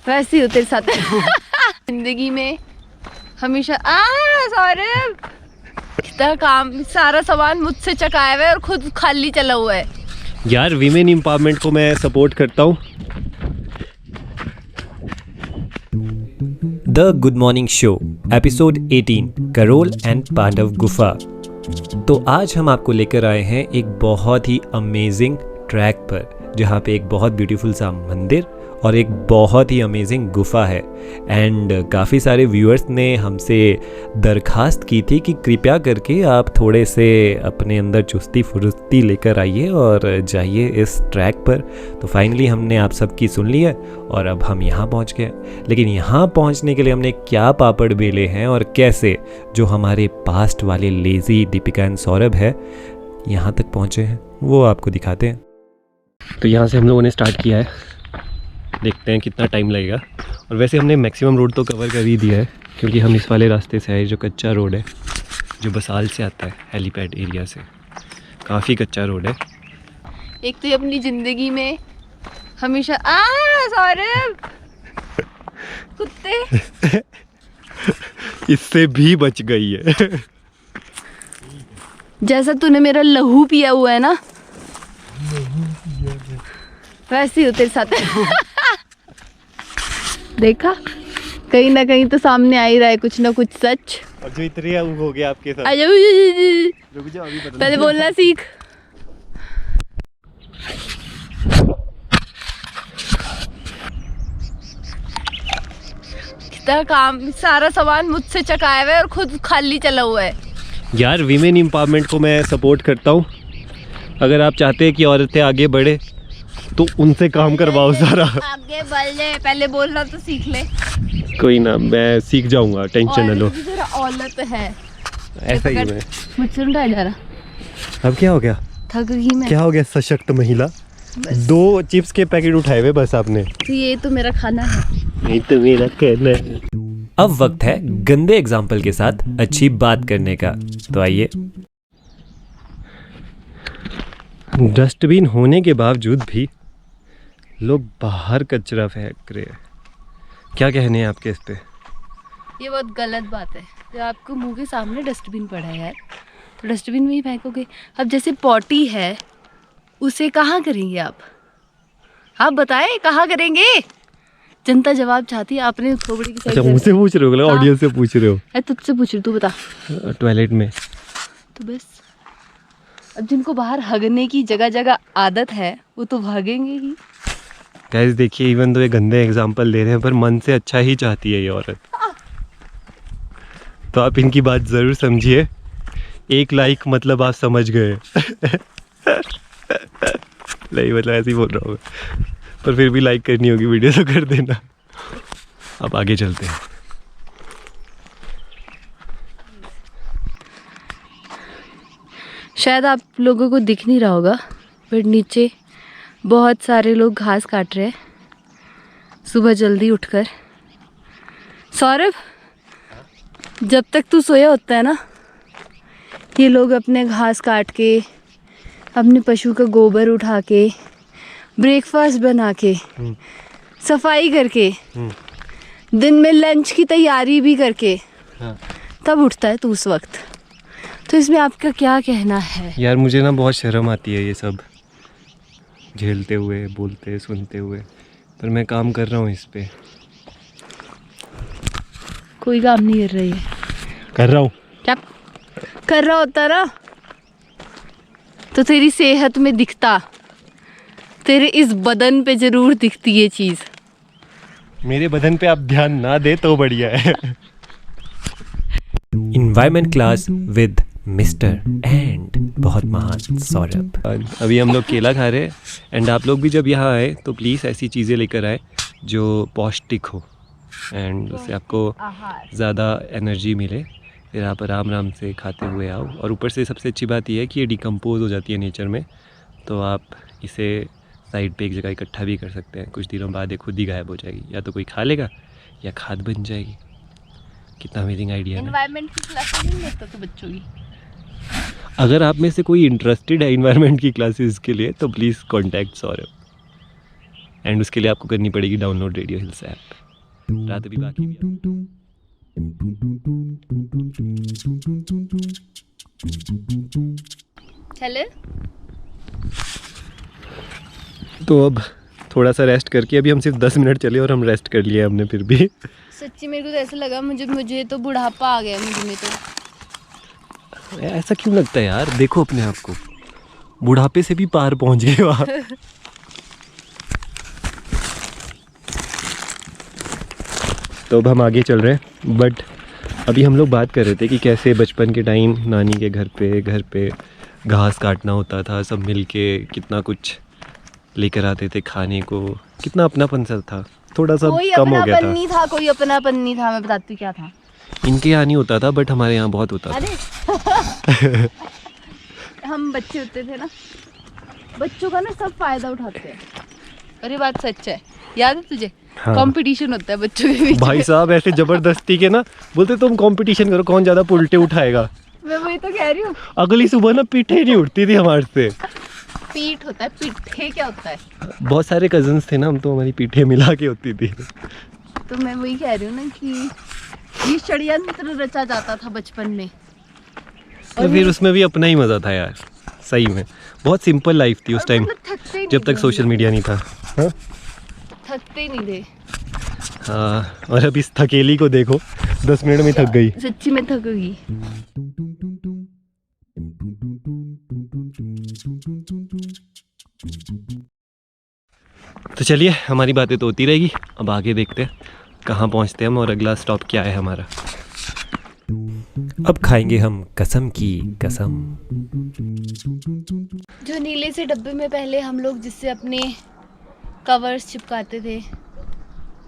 वैसे ही हो तेरे साथ जिंदगी में हमेशा सौरभ कितना काम, सारा सामान मुझसे चकाया हुआ है और खुद खाली चला हुआ है। यार वीमेन एम्पावरमेंट को मैं सपोर्ट करता हूँ। The good morning show episode 18 Karol and Pandav गुफा। तो आज हम आपको लेकर आए हैं एक बहुत ही अमेजिंग ट्रैक पर, जहाँ पे एक बहुत ब्यूटीफुल सा मंदिर और एक बहुत ही अमेजिंग गुफा है। एंड काफ़ी सारे व्यूअर्स ने हमसे दरखास्त की थी कि कृपया करके आप थोड़े से अपने अंदर चुस्ती फुर्ती लेकर आइए और जाइए इस ट्रैक पर। तो फाइनली हमने आप सबकी सुन ली है और अब हम यहाँ पहुँच गए। लेकिन यहाँ पहुँचने के लिए हमने क्या पापड़ बेले हैं और कैसे जो हमारे पास्ट वाले लेज़ी दीपिका एंड सौरभ है यहाँ तक पहुँचे हैं वो आपको दिखाते हैं। तो यहाँ से हम लोगों ने स्टार्ट किया है, देखते हैं कितना टाइम लगेगा। और वैसे हमने मैक्सिमम रोड तो कवर कर ही दिया है, क्योंकि हम इस वाले रास्ते से आए जो कच्चा रोड है, जो बसाल से आता है हेलीपैड एरिया से। काफ़ी कच्चा रोड है। एक तो ये अपनी जिंदगी में हमेशा सौरभ कुत्ते इससे भी बच गई है। जैसा तूने मेरा लहू पिया हुआ है ना, वैसे ही हो तेरे साथ देखा, कहीं ना कहीं तो सामने आ ही रहा है कुछ ना कुछ सच। और जो इतने हो गया आपके साथ। रुक जाओ, अभी पहले बोलना सीख। कितना काम, सारा सामान मुझसे चकाया हुआ है और खुद खाली चला हुआ है। यार वीमेन एम्पावरमेंट को मैं सपोर्ट करता हूँ। अगर आप चाहते हैं कि औरतें आगे बढ़े तो उनसे काम करवाओ सारा। आगे बढ़ ले, पहले बोलना तो सीख ले। कोई ना, मैं सीख जाऊंगा, टेंशन न लो। औरत है ऐसा ही मैं मुझसे उल्टा जा रहा। अब क्या हो गया? थक गई मैं। क्या हो गया? सशक्त महिला। 2 चिप्स के पैकेट उठाए हुए बस आपने। तो ये तो मेरा खाना है। नहीं तो मेरा कहना है। अब वक्त है गंदे एग्जाम्पल के साथ अच्छी बात करने का। तो आइए। डस्टबिन होने के बावजूद भी लोग बाहर कचरा फेंक रहे हैं। क्या कहने हैं आपके इस पे? ये बहुत गलत बात है। जब आपको मुंह के सामने डस्टबिन पड़ा है यार, तो डस्टबिन में ही फेंकोगे। अब जैसे पॉटी है, उसे कहाँ करेंगे आप बताएं कहाँ करेंगे? जनता जवाब चाहती है। आपने खोपड़ी की अच्छा, मुझसे पूछ रहे हो? ऑडियंस से पूछ रहे हो? तुझसे पूछ रही, तू बता। टॉयलेट में तो बस, अब जिनको बाहर हगने की जगह जगह आदत है वो तो भागेंगे ही। गाइस देखिए, इवन तो ये गंदे एग्जाम्पल दे रहे हैं पर मन से अच्छा ही चाहती है ये औरत। तो आप इनकी बात ज़रूर समझिए। 1 लाइक मतलब आप समझ गए। नहीं मतलब ऐसे ही बोल रहा हूँ, पर फिर भी लाइक करनी होगी वीडियो तो कर देना। अब आगे चलते हैं। शायद आप लोगों को दिख नहीं रहा होगा, बट नीचे बहुत सारे लोग घास काट रहे हैं सुबह जल्दी उठकर। सौरभ, जब तक तू सोया होता है ना, ये लोग अपने घास काट के, अपने पशु का गोबर उठा के, ब्रेकफास्ट बना के, सफाई करके, दिन में लंच की तैयारी भी करके, तब उठता है तू उस वक्त। तो इसमें आपका क्या कहना है? यार मुझे ना बहुत शर्म आती है ये सब झेलते हुए, बोलते सुनते हुए, पर मैं काम कर रहा हूँ इस पे। कोई काम नहीं कर रही है। कर रहा हूँ। क्या कर रहा होता ना तो तेरी सेहत में दिखता, तेरे इस बदन पे जरूर दिखती ये चीज। मेरे बदन पे आप ध्यान ना दे तो बढ़िया है। Environment class with mister and बहुत महान सौरभ। अभी हम लोग केला खा रहे हैं। एंड आप लोग भी जब यहाँ आए तो प्लीज़ ऐसी चीज़ें लेकर आए जो पौष्टिक हो एंड उससे आपको ज़्यादा एनर्जी मिले। फिर आप आराम आराम से खाते हुए आओ। और ऊपर से सबसे अच्छी बात यह है कि ये डिकम्पोज हो जाती है नेचर में, तो आप इसे साइड पे एक जगह इकट्ठा भी कर सकते हैं। कुछ दिनों बाद ये खुद ही गायब हो जाएगी, या तो कोई खा लेगा या खाद बन जाएगी। कितना अमेजिंग आइडिया है। एनवायरनमेंट की क्लासेस नहीं लेता तो बच्चों की। अगर आप में से कोई इंटरेस्टेड है इन्वायरमेंट की क्लासेस के लिए तो प्लीज़ कॉन्टैक्ट सौरभ। एंड उसके लिए आपको करनी पड़ेगी डाउनलोड रेडियो हिल्स ऐप। रात अभी बाकी भी चले। तो अब थोड़ा सा रेस्ट करके, अभी हम सिर्फ 10 मिनट चले और हम रेस्ट कर लिया हमने फिर भी। सच्ची मेरे को तो ऐसा लगा मुझे तो बुढ़ापा आ गया मुझ में तो। ऐसा क्यों लगता है यार, देखो अपने आप को, बुढ़ापे से भी पार पहुंच गए वहाँ। तो अब हम आगे चल रहे हैं, बट अभी हम लोग बात कर रहे थे कि कैसे बचपन के टाइम नानी के घर पे घास काटना होता था, सब मिलके कितना कुछ लेकर आते थे खाने को, कितना अपनापन सा था, थोड़ा सा कम हो गया था। नहीं था, कोई अपनापन नहीं था। मैं बताती हूँ क्या था। इनके यहाँ नहीं होता था बट हमारे यहाँ बहुत होता था। अरे हम बच्चे होते थे ना, बच्चों का ना सब फायदा उठाते हैं, और ये बात सच है। याद है तुझे? हाँ। कंपटीशन होता है बच्चों के बीच। भाई साहब ऐसे जबरदस्ती के ना बोलते तुम कंपटीशन करो कौन ज्यादा उल्टे उठाएगा। मैं वही तो कह रही हूँ। अगली सुबह ना पीठे नहीं उठती थी हमारे से। पीठ होता है, पिट्ठे क्या होता है? बहुत सारे कजन्स थे ना, हम तो हमारी पीठे मिला के होती थी। तो मैं वही कह रही हूँ ना कि ये षड्यंत्र रचा जाता था बचपन में। तो फिर उसमें भी अपना ही मजा था यार, सही में बहुत सिंपल लाइफ थी उस टाइम, जब तक सोशल मीडिया नहीं था। हाँ? थकते नहीं थे। हाँ, और अब इस थकेली को देखो, 10 मिनट में थक गई। सच्ची में थक गई। तो चलिए, हमारी बातें तो होती रहेगी, अब आगे देखते हैं कहाँ पहुँचते हैं हम और अगला स्टॉप क्या है हमारा। अब खाएंगे हम कसम की कसम। जो नीले से डब्बे में पहले हम लोग जिससे अपने कवर्स चिपकाते थे,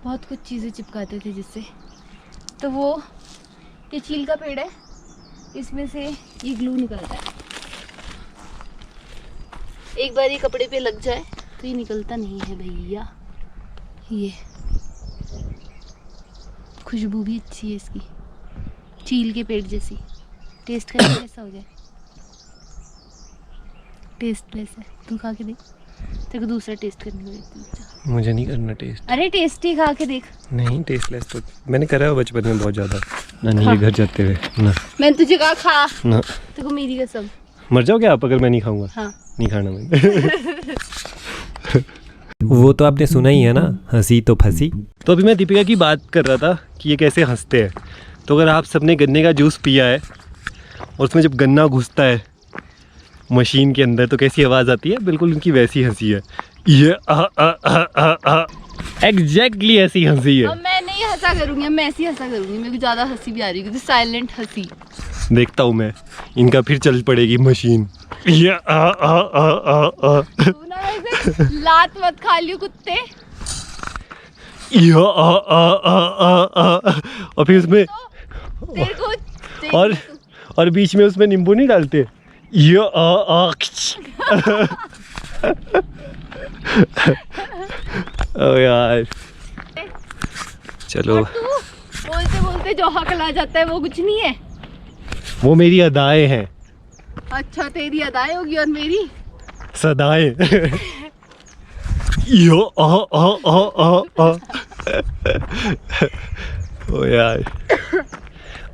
बहुत कुछ चीज़ें चिपकाते थे जिससे, तो वो ये चील का पेड़ है, इसमें से ये ग्लू निकलता है। एक बार ये कपड़े पे लग जाए तो ये निकलता नहीं है भैया। ये खुशबू भी अच्छी है इसकी, चील के पेड़ जैसी। टेस्ट करके कैसा हो जाए? टेस्टलेस है, तू खा के देख। तेरे को दूसरा टेस्ट करने को देती हूँ। मुझे नहीं करना टेस्ट। अरे टेस्टी खा के देख। नहीं, टेस्टलेस तो मैंने करा है बचपन में बहुत ज़्यादा, नानी के घर जाते हुए ना। मैंने तुझे कहा खा ना, तेरे को मेरी कसम। मर जाओ क्या आप अगर मैं नहीं खाऊंगा? हाँ। नहीं खाना मैं। वो तो आपने सुना ही है ना, हंसी तो फंसी। तो अभी मैं दीपिका की बात कर रहा था कि ये कैसे हंसते हैं। तो अगर आप सबने गन्ने का जूस पिया है और उसमें जब गन्ना घुसता है मशीन के अंदर तो कैसी आवाज़ आती है, बिल्कुल उनकी वैसी हंसी है। ये एग्जैक्टली ऐसी हंसी है। अब मैं नहीं हंसा करूंगी, मैं ऐसी हंसा करूंगी। मेरे को ज़्यादा हंसी भी आ रही है, साइलेंट हंसी। देखता हूँ मैं, इनका फिर चल पड़ेगी मशीन। ये तू ना वैसे लात मत खा लियो कुत्ते। और फिर उसमें तेरे को और बीच में उसमें नींबू नहीं डालते। ये ओ यार, चलो। बोलते बोलते जो हकल आ जाता है वो कुछ नहीं है। वो मेरी अदाएं हैं। अच्छा, तेरी अदाएं होगी और मेरी सदाएं। यो ओ यार,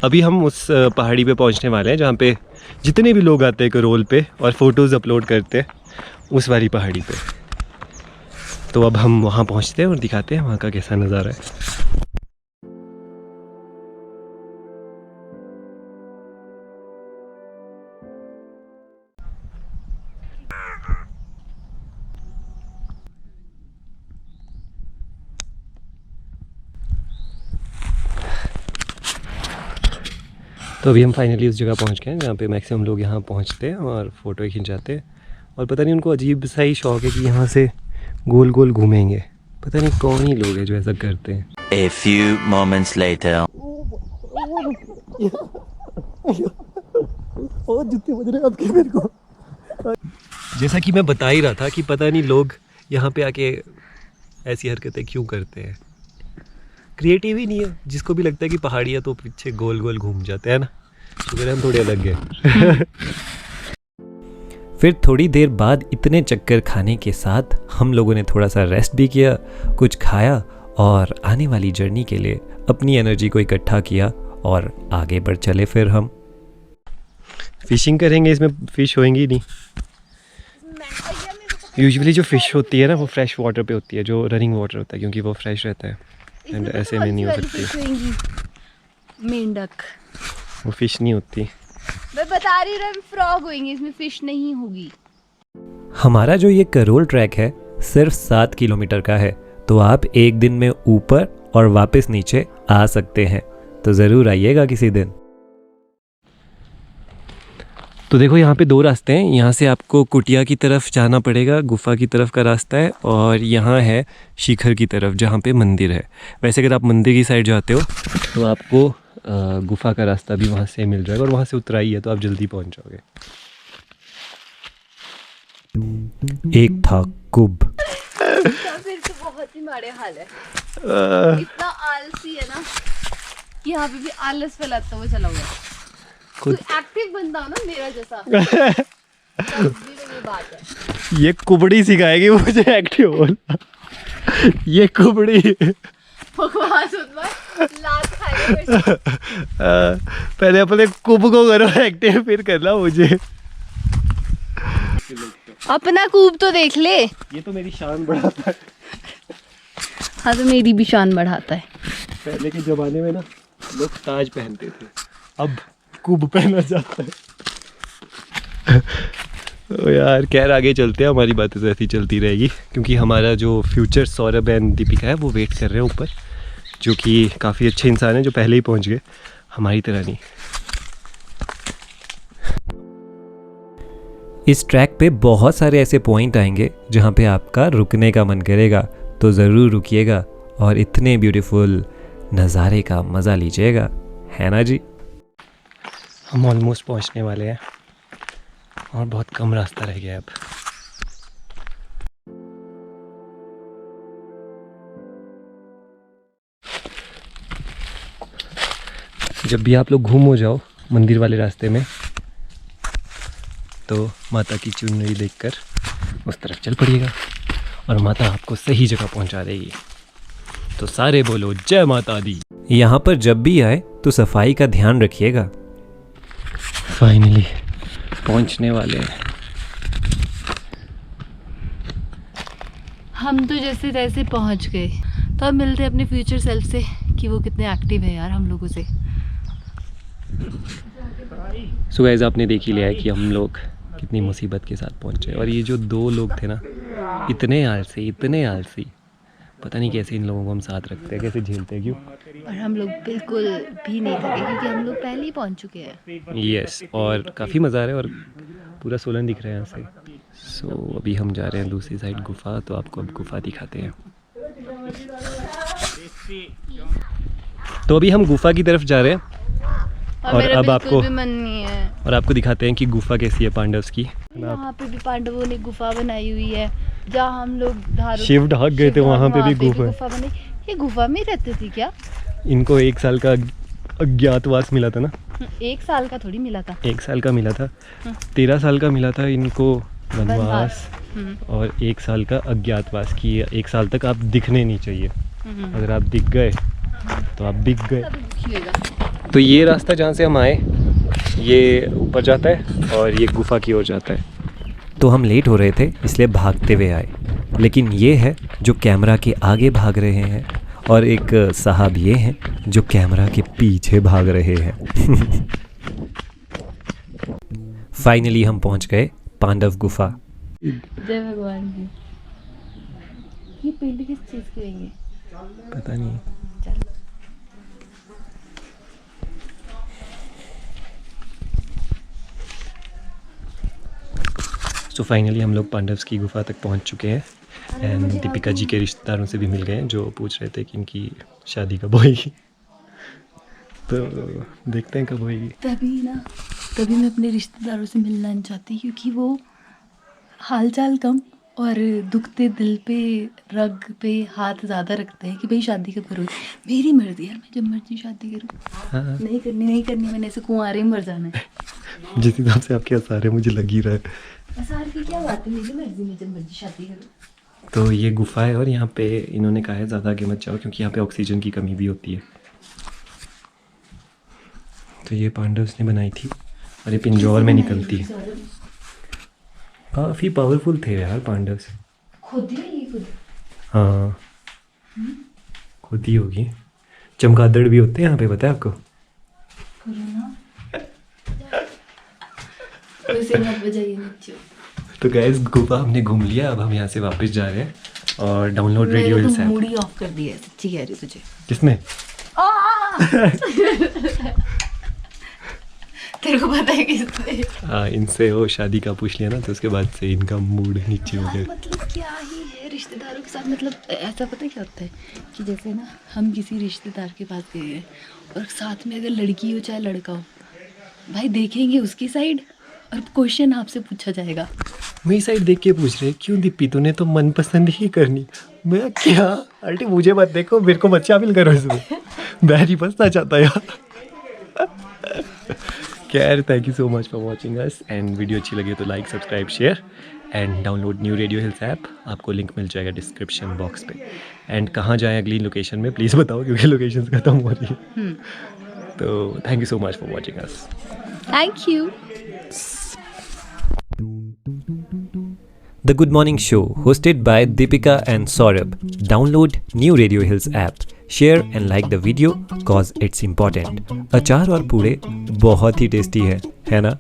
अभी हम उस पहाड़ी पे पहुंचने वाले हैं जहाँ पे जितने भी लोग आते हैं करोल पे और फोटोज़ अपलोड करते हैं, उस वाली पहाड़ी पे। तो अब हम वहाँ पहुँचते हैं और दिखाते हैं वहाँ का कैसा नज़ारा है। तो अभी हम फाइनली उस जगह पहुंच गए हैं जहाँ पे मैक्सिमम लोग यहाँ पहुँचते हैं और फ़ोटो खिंचाते हैं। और पता नहीं उनको अजीब सा ही शौक है कि यहाँ से गोल गोल घूमेंगे। पता नहीं कौन ही लोग हैं जो ऐसा करते हैं। A few moments later. जूते बज रहे आपके मेरे को। जैसा कि मैं बता ही रहा था कि पता नहीं लोग यहाँ पे आके ऐसी हरकतें क्यों करते हैं। क्रिएटिव ही नहीं है, जिसको भी लगता है कि पहाड़ी है तो पीछे गोल गोल घूम जाते हैं ना। शुक्र है हम थोड़े अलग हैं। फिर थोड़ी देर बाद इतने चक्कर खाने के साथ हम लोगों ने थोड़ा सा रेस्ट भी किया, कुछ खाया और आने वाली जर्नी के लिए अपनी एनर्जी को इकट्ठा किया और आगे बढ़ चले। फिर हम फिशिंग करेंगे, इसमें फ़िश होएंगी नहीं। यूजुअली जो फ़िश होती है ना वो फ्रेश वाटर पे होती है, जो रनिंग वाटर होता है, क्योंकि वो फ्रेश रहता है एंड ऐसे में नहीं हो सकती। मेंढक वो फ़िश नहीं होती। मैं बता रही हूँ, फ्रॉग होंगे, इसमें फिश नहीं होगी। हमारा जो ये करोल ट्रैक है सिर्फ 7 किलोमीटर का है, तो आप एक दिन में ऊपर और वापस नीचे आ सकते हैं, तो ज़रूर आइएगा किसी दिन। तो देखो यहाँ पे 2 रास्ते हैं। यहाँ से आपको कुटिया की तरफ जाना पड़ेगा, गुफा की तरफ का रास्ता है, और यहाँ है शिखर की तरफ जहाँ पे मंदिर है। वैसे अगर आप मंदिर की साइड जाते हो तो आपको गुफा का रास्ता भी वहाँ से मिल जाएगा, और वहाँ से उतराई है तो आप जल्दी पहुँच जाओगे। एक था कुब। फिर तो बहुत ही माड़े हाल है। इतना आलसी है ना, यहाँ पे भी आलस फैलाता हुआ चला हुआ। कोई एक्टिव बंदा हो ना मेरा जैसा, तब भी तो ये बात है। ये कुबड़ी सिखाएगी मुझे एक्टिव होना। ये कुबड़ी बकवास लात खाएगा। पहले अपने कुब को करो एक्टिव, फिर करना मुझे। अपना कूब तो देख ले। ये तो मेरी शान बढ़ाता है। हाँ, तो मेरी भी शान बढ़ाता है। पहले के ज़माने में ना लोग ताज पहनते थे, अब कुब पहना जाता है। ओ यार, खैर आगे चलते हैं, हमारी बातें तो ऐसी चलती रहेगी, क्योंकि हमारा जो फ्यूचर सौरभ एंड दीपिका है वो वेट कर रहे हैं ऊपर, जो कि काफ़ी अच्छे इंसान हैं, जो पहले ही पहुंच गए, हमारी तरह नहीं। इस ट्रैक पे बहुत सारे ऐसे पॉइंट आएंगे जहाँ पे आपका रुकने का मन करेगा, तो ज़रूर रुकिएगा और इतने ब्यूटीफुल नज़ारे का मज़ा लीजिएगा, है ना जी। हम ऑलमोस्ट पहुंचने वाले हैं और बहुत कम रास्ता रह गया है अब। जब भी आप लोग घूम हो जाओ मंदिर वाले रास्ते में, तो माता की चुनरी देखकर उस तरफ चल पड़िएगा और माता आपको सही जगह पहुंचा देगी। तो सारे बोलो जय माता दी। यहाँ पर जब भी आए तो सफाई का ध्यान रखिएगा। फाइनली पहुंचने वाले हैं। हम तो जैसे तैसे पहुंच गए, तो अब मिलते हैं अपने फ्यूचर सेल्फ से कि वो कितने एक्टिव है यार हम लोगों से। सो गाइस, आपने देख ही लिया है कि हम लोग कितनी मुसीबत के साथ पहुंचे, और ये जो 2 लोग थे ना, इतने आलसी, पता नहीं कैसे इन लोगों को हम साथ रखते हैं, कैसे झेलते हैं, क्यों। और हम लोग बिल्कुल भी नहीं थके, क्योंकि हम लोग पहले ही पहुंच चुके हैं। यस, और काफ़ी मज़ा आ रहा है, और पूरा सोलन दिख रहा है यहाँ से। सो अभी हम जा रहे हैं दूसरी साइड गुफा, तो आपको अब गुफा दिखाते हैं। तो अभी हम गुफा की तरफ जा रहे हैं, और मेरा अब बिल्कुल आपको भी मन नहीं है। और आपको दिखाते हैं कि गुफा कैसी है पांडव्स की। यहाँ पे भी पांडवों ने गुफा बनाई हुई है, जहाँ हम लोग शिव ढाक गए थे, वहाँ पे भी गुफा बनी। ये गुफा में रहते थे क्या? इनको 1 साल का अज्ञातवास मिला था ना। 1 साल का थोड़ी मिला था, 1 साल का मिला था, 13 साल का मिला था इनको वनवास, और 1 साल का अज्ञातवास की 1 साल तक आप दिखने नहीं चाहिए। अगर आप दिख गए तो आप बिक गए। तो ये रास्ता जहाँ से हम आए ये ऊपर जाता है और ये गुफा की ओर जाता है। तो हम लेट हो रहे थे इसलिए भागते हुए आए, लेकिन ये है जो कैमरा के आगे भाग रहे हैं, और एक साहब ये हैं जो कैमरा के पीछे भाग रहे हैं। फाइनली हम पहुंच गए पांडव गुफा। जय भगवान जी। ये पेंट किस चीज़ की हुई है? पता नहीं। तो फाइनली हम लोग पांडव्स की गुफा तक पहुंच चुके हैं, एंड दीपिका जी के रिश्तेदारों से भी मिल गए हैं जो पूछ रहे थे कि इनकी शादी कब होएगी। तो देखते हैं कब होएगी। तभी मैं अपने रिश्तेदारों से मिलना नहीं चाहती, क्योंकि वो हालचाल कम और दुखते दिल पे रग पे हाथ ज़्यादा रखते हैं कि भाई शादी कब करोगे। मेरी मर्जी है, मैं जब मर्जी शादी करूँ। हाँ। नहीं करनी, मैंने ऐसे कुंवारे ही मर जाना है। जिस हिसाब से आपके सारे मुझे लग ही रहा है असार की क्या बात है, मेरी मर्जी में जब मर्जी शादी करो। तो ये गुफा है और यहाँ पे इन्होंने कहा है ज़्यादा आगे मत जाओ क्योंकि यहाँ पे ऑक्सीजन की कमी भी होती है। तो ये पांडव्स ने बनाई थी और ये पिंजौर में निकलती है। काफ़ी पावरफुल थे यार पांडव्स। खुद ही ये खुद हाँ खुद ही होगी। चमगादड़ भी होते हैं यहाँ पे, पता है आपको? करो ना, वैसे मत बजाइए नीचे। तो गाइस गुफा हमने घूम लिया, अब हम यहाँ से वापस जा रहे हैं और download radio hills app. Mood he of कर दिया है, सच्ची कह रही तुझे। किसने? तेरे को पता है किसने? हाँ इनसे वो शादी का पूछ लिया ना, तो उसके बाद से इनका मूड नीचे हो गया। मतलब क्या ही है रिश्तेदारों के साथ, मतलब ऐसा पता है क्या होता है कि जैसे ना हम किसी रिश्तेदार के पास गए हैं और साथ में अगर लड़की हो चाहे लड़का हो, भाई देखेंगे उसकी साइड और क्वेश्चन आपसे पूछा जाएगा। मेरी साइड देख के पूछ रहे क्यों दीपी, तूने तो मनपसंद ही करनी। मैं क्या आंटी मुझे मत देखो, मेरे को मत शामिल करो इसमें, मैं नहीं बसना चाहता यार। खैर thank you so much for watching us and video अच्छी लगी तो like subscribe share and download new radio hills app. आपको लिंक मिल जाएगा डिस्क्रिप्शन बॉक्स पे। एंड कहाँ जाएँ अगली लोकेशन में प्लीज़ बताओ क्योंकि लोकेशन ख़त्म हो रही है। तो thank you so much for watching us. Thank you. The Good Morning Show, hosted by Deepika and Saurabh. Download new Radio Hills app. Share and like the video cause it's important. अचार और पूड़े बहुत ही tasty है ना?